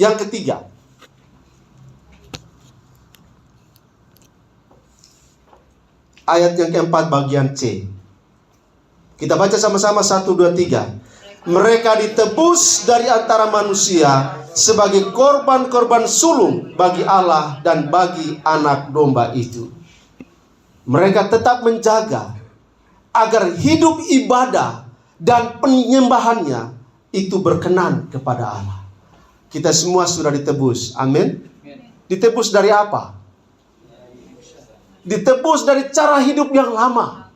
Yang ketiga, ayat yang keempat bagian C. Kita baca sama-sama 1, 2, 3. Mereka ditebus dari antara manusia sebagai korban-korban sulung bagi Allah dan bagi anak domba itu. Mereka tetap menjaga agar hidup ibadah dan penyembahannya itu berkenan kepada Allah. Kita semua sudah ditebus. Amin. Ditebus dari apa? Ditebus dari cara hidup yang lama,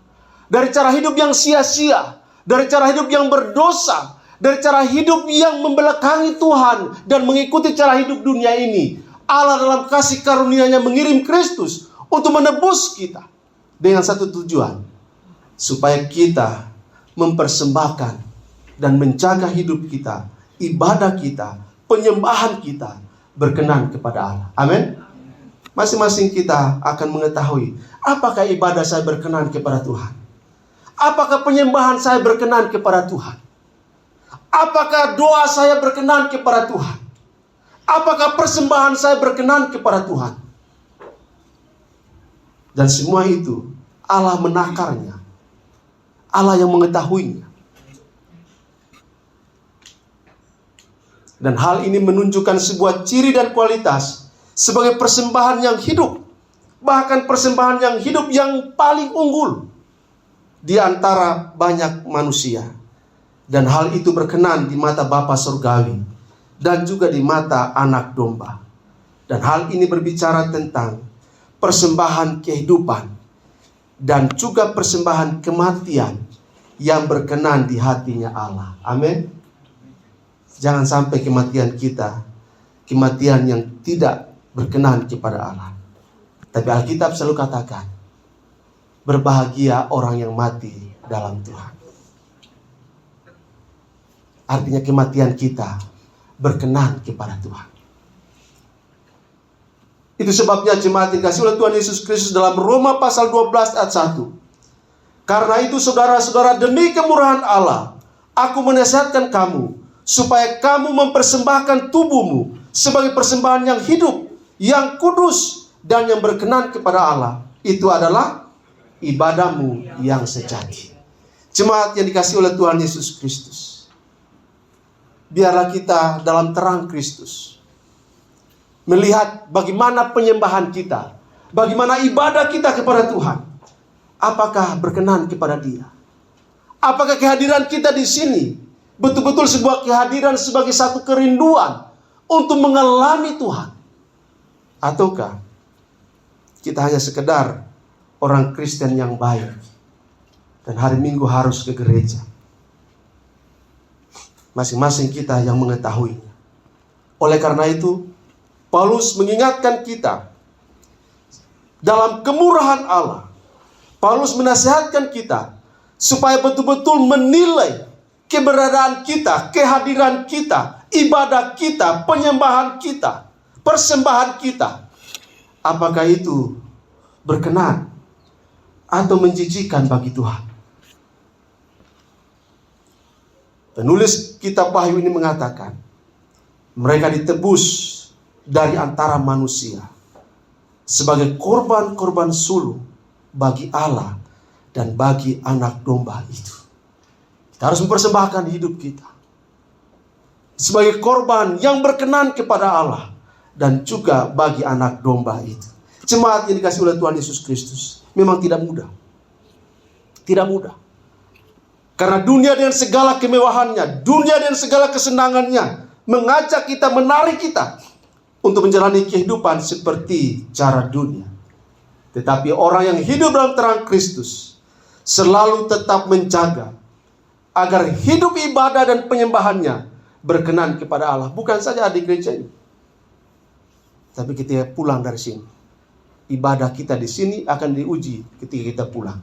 dari cara hidup yang sia-sia, dari cara hidup yang berdosa, dari cara hidup yang membelakangi Tuhan dan mengikuti cara hidup dunia ini. Allah dalam kasih karunia-Nya mengirim Kristus untuk menebus kita dengan satu tujuan, supaya kita mempersembahkan dan menjaga hidup kita, ibadah kita, penyembahan kita berkenan kepada Allah. Amin. Masing-masing kita akan mengetahui apakah ibadah saya berkenan kepada Tuhan. Apakah penyembahan saya berkenan kepada Tuhan? Apakah doa saya berkenan kepada Tuhan? Apakah persembahan saya berkenan kepada Tuhan? Dan semua itu Allah menakarnya. Allah yang mengetahuinya. Dan hal ini menunjukkan sebuah ciri dan kualitas sebagai persembahan yang hidup. Bahkan persembahan yang hidup yang paling unggul di antara banyak manusia. Dan hal itu berkenan di mata Bapa Surgawi dan juga di mata anak domba. Dan hal ini berbicara tentang persembahan kehidupan dan juga persembahan kematian yang berkenan di hatinya Allah. Amin. Jangan sampai kematian kita kematian yang tidak berkenan kepada Allah. Tapi Alkitab selalu katakan, berbahagia orang yang mati dalam Tuhan. Artinya kematian kita berkenan kepada Tuhan. Itu sebabnya jemaat dikasih oleh Tuhan Yesus Kristus dalam Roma pasal 12 ayat 1. Karena itu saudara-saudara, demi kemurahan Allah, aku menasihatkan kamu supaya kamu mempersembahkan tubuhmu sebagai persembahan yang hidup, yang kudus, dan yang berkenan kepada Allah. Itu adalah ibadahmu yang sejati. Jemaat yang dikasihi oleh Tuhan Yesus Kristus, biarlah kita dalam terang Kristus melihat bagaimana penyembahan kita, bagaimana ibadah kita kepada Tuhan. Apakah berkenan kepada Dia? Apakah kehadiran kita di sini betul-betul sebuah kehadiran sebagai satu kerinduan untuk mengalami Tuhan? Ataukah kita hanya sekedar orang Kristen yang baik dan hari Minggu harus ke gereja? Masing-masing kita yang mengetahui. Oleh karena itu, Paulus mengingatkan kita dalam kemurahan Allah. Paulus menasihatkan kita supaya betul-betul menilai keberadaan kita, kehadiran kita, ibadah kita, penyembahan kita, persembahan kita. Apakah itu berkenan atau menjijikan bagi Tuhan? Penulis kitab Wahyu ini mengatakan, mereka ditebus dari antara manusia sebagai korban-korban sulung bagi Allah dan bagi anak domba itu. Kita harus mempersembahkan hidup kita sebagai korban yang berkenan kepada Allah dan juga bagi anak domba itu. Jemaat yang dikasihi oleh Tuhan Yesus Kristus, memang tidak mudah. Tidak mudah. Karena dunia dengan segala kemewahannya, dunia dengan segala kesenangannya, mengajak kita, menarik kita untuk menjalani kehidupan seperti cara dunia. Tetapi orang yang hidup dalam terang Kristus selalu tetap menjaga agar hidup ibadah dan penyembahannya berkenan kepada Allah. Bukan saja di gereja ini, tapi ketika pulang dari sini, ibadah kita di sini akan diuji ketika kita pulang.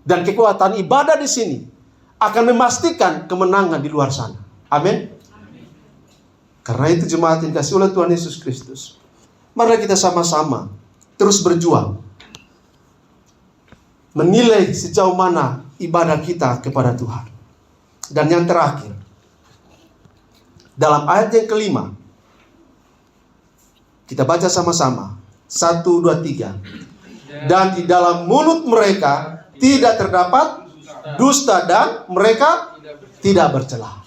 Dan kekuatan ibadah di sini akan memastikan kemenangan di luar sana. Amin. Karena itu jemaat yang dikasihi oleh Tuhan Yesus Kristus, mari kita sama-sama terus berjuang menilai sejauh mana ibadah kita kepada Tuhan. Dan yang terakhir, Dalam ayat yang kelima, kita baca sama-sama. 1, 2, 3. Dan di dalam mulut mereka tidak terdapat dusta dan mereka tidak bercela.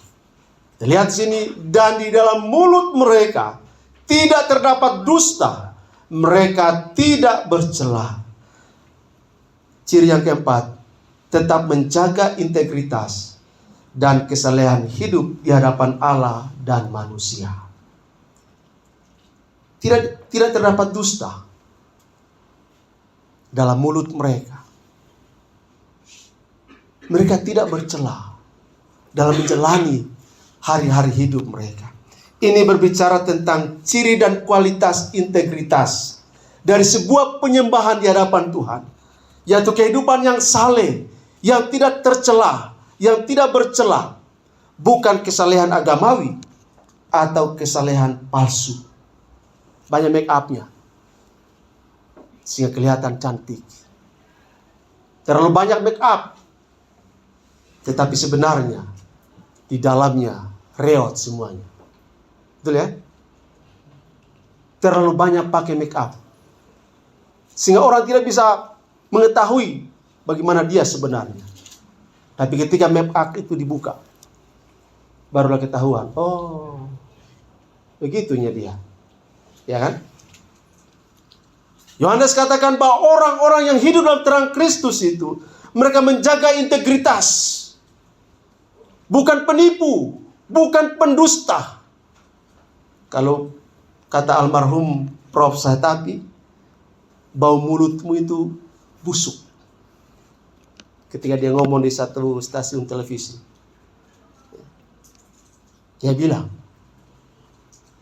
Kita lihat sini, dan di dalam mulut mereka tidak terdapat dusta, mereka tidak bercela. Ciri yang keempat, tetap menjaga integritas dan kesalehan hidup di hadapan Allah dan manusia. Tidak terdapat dusta dalam mulut mereka. Mereka tidak bercela dalam menjalani hari-hari hidup mereka. Ini berbicara tentang ciri dan kualitas integritas dari sebuah penyembahan di hadapan Tuhan, yaitu kehidupan yang saleh, yang tidak tercela, yang tidak bercela, bukan kesalehan agamawi atau kesalehan palsu. Banyak make up-nya sehingga kelihatan cantik. Terlalu banyak make up, tetapi sebenarnya di dalamnya reot semuanya. Betul ya? Terlalu banyak pakai make up sehingga orang tidak bisa mengetahui bagaimana dia sebenarnya. Tapi ketika make up itu dibuka, barulah ketahuan, oh, begitunya dia. Ya kan? Yohanes katakan bahwa orang-orang yang hidup dalam terang Kristus itu, mereka menjaga integritas. Bukan penipu, bukan pendusta. Kalau kata almarhum Prof. Sahetapi, bau mulutmu itu busuk. Ketika dia ngomong di satu stasiun televisi, dia bilang,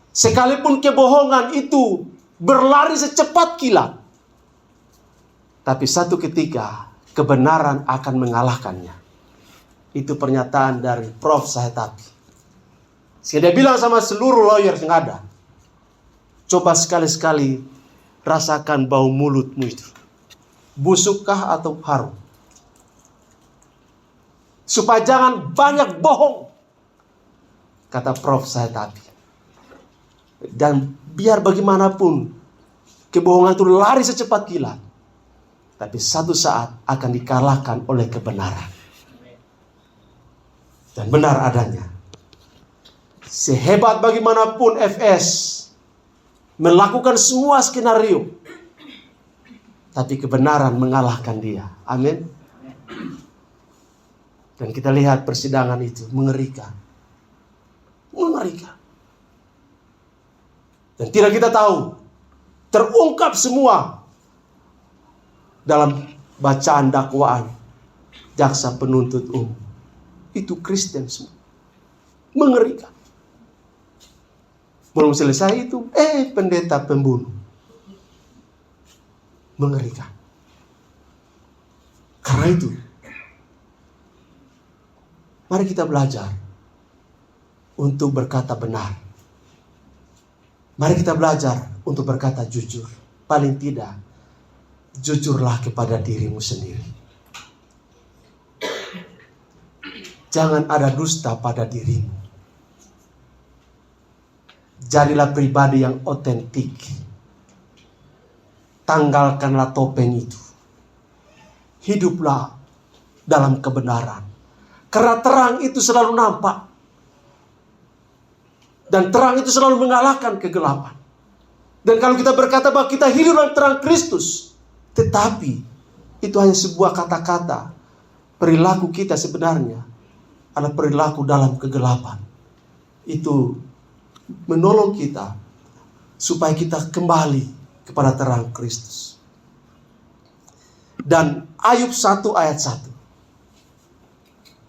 sekalipun kebohongan itu berlari secepat kilat, tapi satu ketika kebenaran akan mengalahkannya. Itu pernyataan dari Prof. Sahetapi. Sehingga dia bilang sama seluruh lawyer yang ada, coba sekali-sekali rasakan bau mulutmu itu. Busukkah atau harum? Supaya jangan banyak bohong, kata Prof. Sahetapi. Dan biar bagaimanapun kebohongan itu lari secepat kilat, tapi satu saat akan dikalahkan oleh kebenaran. Dan benar adanya. Sehebat bagaimanapun FS melakukan semua skenario, tapi kebenaran mengalahkan dia. Amin. Dan kita lihat persidangan itu mengerikan. Mengerikan. Dan tidak kita tahu, terungkap semua dalam bacaan dakwaan jaksa penuntut umum. Itu Kristen semua. Mengerikan. Belum selesai itu, pendeta pembunuh. Mengerikan. Karena itu, mari kita belajar untuk berkata benar. Mari kita belajar untuk berkata jujur. Paling tidak, jujurlah kepada dirimu sendiri. Jangan ada dusta pada dirimu. Jadilah pribadi yang otentik. Tanggalkanlah topeng itu. Hiduplah dalam kebenaran. Karena terang itu selalu nampak. Dan terang itu selalu mengalahkan kegelapan. Dan kalau kita berkata bahwa kita hidup dalam terang Kristus, tetapi itu hanya sebuah kata-kata, perilaku kita sebenarnya adalah perilaku dalam kegelapan. Itu menolong kita supaya kita kembali kepada terang Kristus. Dan Ayub 1 ayat 1.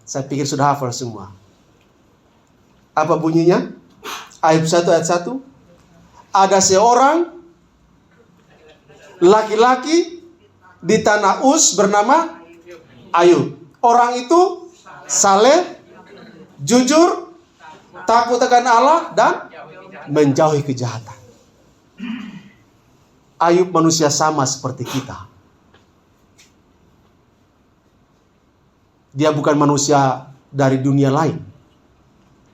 Saya pikir sudah hafal semua. Apa bunyinya? Ayub 1 ayat 1. Ada seorang laki-laki di tanah Uz bernama Ayub. Orang itu saleh, jujur, takut akan Allah, dan menjauhi kejahatan. Ayub manusia sama seperti kita. Dia bukan manusia dari dunia lain.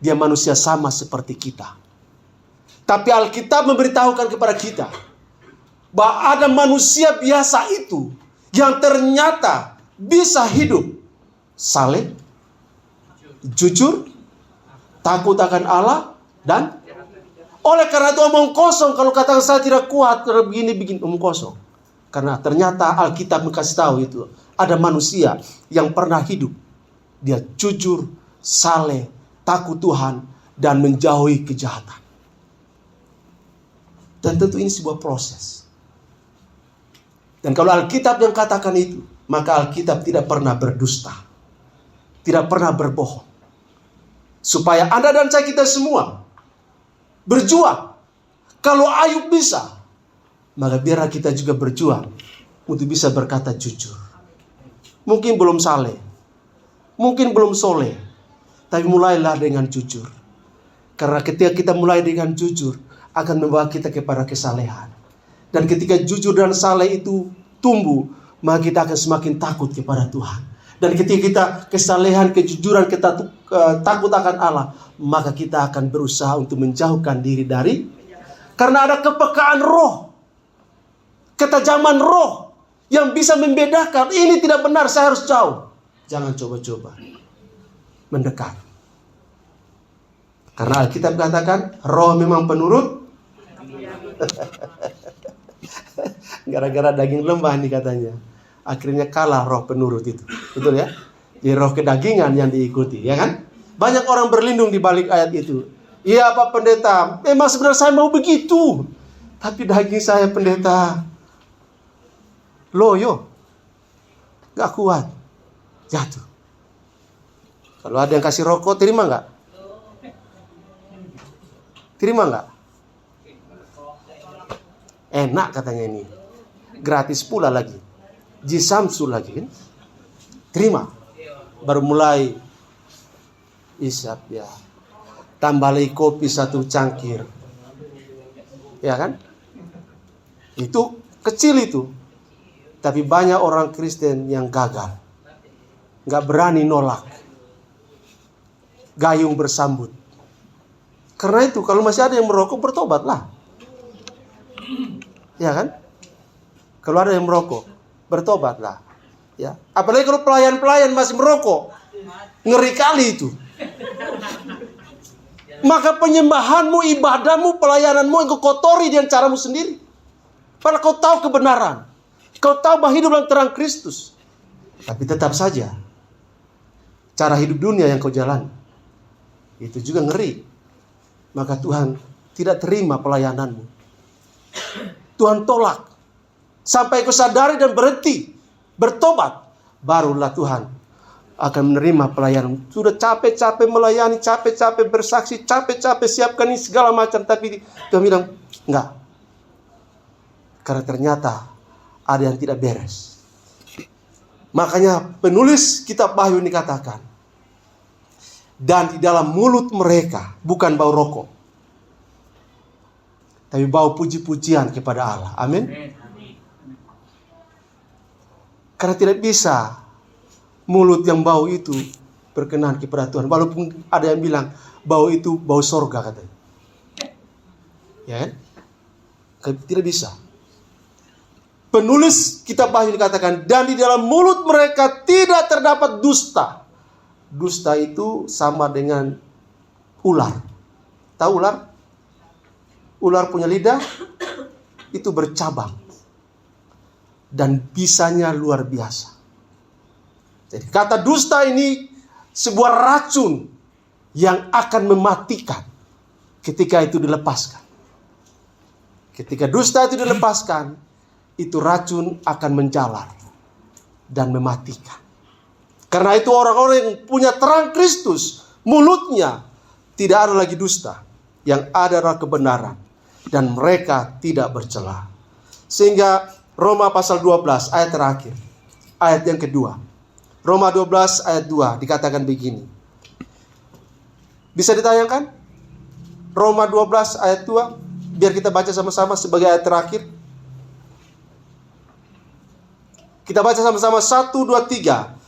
Dia manusia sama seperti kita. Tapi Alkitab memberitahukan kepada kita bahwa ada manusia biasa itu yang ternyata bisa hidup saleh, jujur, takut akan Allah, dan oleh karena itu omong kosong. Kalau katakan saya tidak kuat, karena begini omong kosong. Karena ternyata Alkitab kasih tahu itu ada manusia yang pernah hidup. Dia jujur, saleh, takut Tuhan, dan menjauhi kejahatan. Dan tentu ini sebuah proses. Dan kalau Alkitab yang katakan itu, maka Alkitab tidak pernah berdusta, tidak pernah berbohong. Supaya Anda dan saya, kita semua berjuang. Kalau Ayub bisa, maka biarlah kita juga berjuang untuk bisa berkata jujur. Mungkin belum saleh, mungkin belum soleh, tapi mulailah dengan jujur. Karena ketika kita mulai dengan jujur, akan membawa kita kepada kesalehan. Dan ketika jujur dan saleh itu tumbuh, maka kita akan semakin takut kepada Tuhan. Dan ketika kita kesalehan, kejujuran, kita takut akan Allah, maka kita akan berusaha untuk menjauhkan diri dari, karena ada kepekaan roh, ketajaman roh yang bisa membedakan ini tidak benar, saya harus jauh. Jangan coba-coba mendekat. Karena Alkitab katakan roh memang penurut. Gara-gara daging lembah nih katanya, akhirnya kalah roh penurut itu. Betul ya? Jadi roh kedagingan yang diikuti, ya kan? Banyak orang berlindung di balik ayat itu. Iya Pak Pendeta, memang sebenarnya saya mau begitu, tapi daging saya pendeta loyo, gak kuat, jatuh. Kalau ada yang kasih rokok, terima nggak? Terima nggak? Enak katanya ini, gratis pula lagi, Jisamsu lagi kan? Terima, baru mulai isap ya, tambah lagi kopi 1 cangkir, ya kan? Itu kecil itu, tapi banyak orang Kristen yang gagal, nggak berani nolak, gayung bersambut. Karena itu kalau masih ada yang merokok, bertobatlah. Ya kan? Kalau ada yang merokok, bertobatlah. Ya. Apalagi kalau pelayan-pelayan masih merokok, ngeri kali itu. Maka penyembahanmu, ibadahmu, pelayananmu engkau kotori dengan caramu sendiri. Padahal kau tahu kebenaran, kau tahu bahwa hidup dalam terang Kristus, tapi tetap saja cara hidup dunia yang kau jalani itu juga ngeri. Maka Tuhan tidak terima pelayananmu. Tuhan tolak sampai kau sadari dan berhenti bertobat, barulah Tuhan akan menerima pelayanan. Sudah capek-capek melayani, capek-capek bersaksi, capek-capek siapkan ini segala macam, tapi Tuhan bilang enggak, karena ternyata ada yang tidak beres. Makanya penulis kitab Wahyu ini katakan, dan di dalam mulut mereka bukan bau rokok, tapi bau puji-pujian kepada Allah. Amin. Karena tidak bisa mulut yang bau itu berkenan kepada Tuhan. Walaupun ada yang bilang bau itu bau sorga katanya. Ya kan? Tidak bisa. Penulis kitab Wahyu dikatakan, dan di dalam mulut mereka tidak terdapat dusta. Dusta itu sama dengan ular. Tahu ular? Ular punya lidah, itu bercabang. Dan bisanya luar biasa. Jadi kata dusta ini sebuah racun yang akan mematikan ketika itu dilepaskan. Ketika dusta itu dilepaskan, itu racun akan menjalar dan mematikan. Karena itu orang-orang yang punya terang Kristus, mulutnya tidak ada lagi dusta, yang ada adalah kebenaran, dan mereka tidak bercela. Sehingga Roma pasal 12 ayat terakhir, ayat yang kedua, Roma 12 ayat 2 dikatakan begini. Bisa ditayangkan? Roma 12 ayat 2, biar kita baca sama-sama sebagai ayat terakhir. Kita baca sama-sama 1, 2, 3.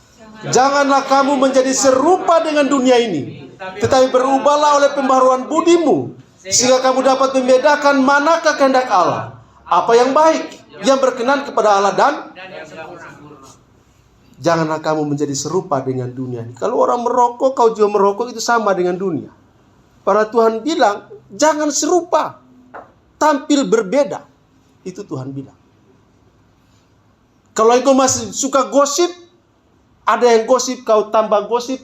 Janganlah kamu menjadi serupa dengan dunia ini, tetapi berubahlah oleh pembaharuan budimu, sehingga kamu dapat membedakan manakah kehendak Allah, apa yang baik, yang berkenan kepada Allah dan yang sempurna. janganlah kamu menjadi serupa dengan dunia. Kalau orang merokok, kau juga merokok, itu sama dengan dunia. Para Tuhan bilang, jangan serupa, tampil berbeda. Itu Tuhan bilang. Kalau engkau masih suka gosip, ada yang gosip, kau tambah gosip,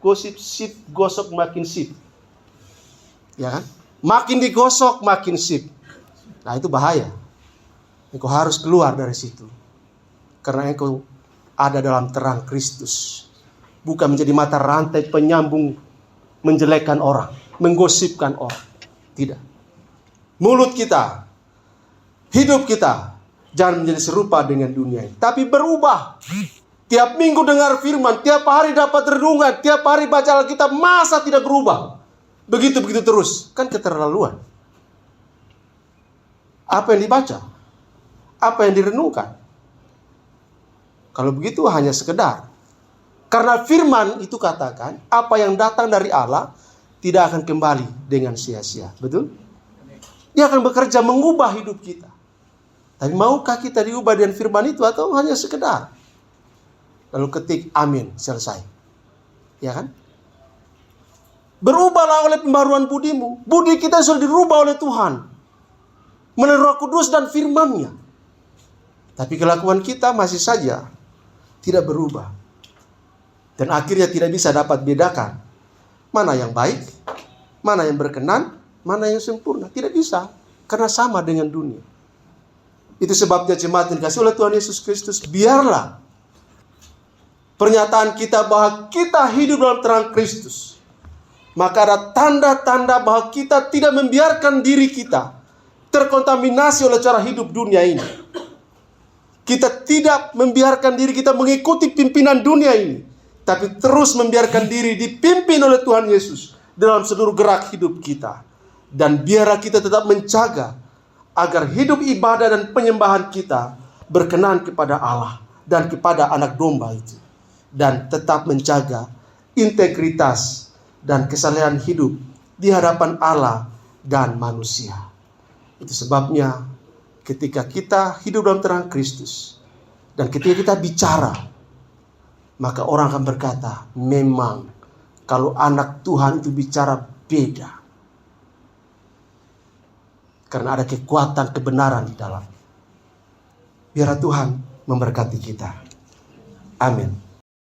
gosip sip, gosok makin sip. Ya kan? Makin digosok, makin sip. Nah, itu bahaya. Engkau harus keluar dari situ. Karena engkau ada dalam terang Kristus. Bukan menjadi mata rantai penyambung menjelekkan orang, menggosipkan orang. Tidak. Mulut kita, hidup kita, jangan menjadi serupa dengan dunia ini. Tapi berubah. Tiap minggu dengar firman, tiap hari dapat renungan, tiap hari baca Alkitab, masa tidak berubah? Begitu-begitu terus. Kan keterlaluan. Apa yang dibaca? Apa yang direnungkan? Kalau begitu hanya sekedar. Karena firman itu katakan, apa yang datang dari Allah tidak akan kembali dengan sia-sia. Betul? Dia akan bekerja mengubah hidup kita. Tapi maukah kita diubah dengan firman itu atau hanya sekedar? Lalu ketik amin, selesai. Ya kan? Berubahlah oleh pembaharuan budimu. Budi kita sudah dirubah oleh Tuhan melalui Roh Kudus dan firman-Nya. Tapi kelakuan kita masih saja tidak berubah. Dan akhirnya tidak bisa dapat bedakan mana yang baik, mana yang berkenan, mana yang sempurna. Tidak bisa, karena sama dengan dunia. Itu sebabnya jemaat yang dikasihi oleh Tuhan Yesus Kristus, biarlah pernyataan kita bahwa kita hidup dalam terang Kristus. Maka ada tanda-tanda bahwa kita tidak membiarkan diri kita terkontaminasi oleh cara hidup dunia ini. Kita tidak membiarkan diri kita mengikuti pimpinan dunia ini, tapi terus membiarkan diri dipimpin oleh Tuhan Yesus dalam seluruh gerak hidup kita. Dan biarlah kita tetap menjaga agar hidup ibadah dan penyembahan kita berkenan kepada Allah dan kepada anak domba itu. Dan tetap menjaga integritas dan kesalehan hidup di hadapan Allah dan manusia. Itu sebabnya ketika kita hidup dalam terang Kristus dan ketika kita bicara, maka orang akan berkata, memang kalau anak Tuhan itu bicara beda. Karena ada kekuatan kebenaran di dalam. Biar Tuhan memberkati kita. Amin.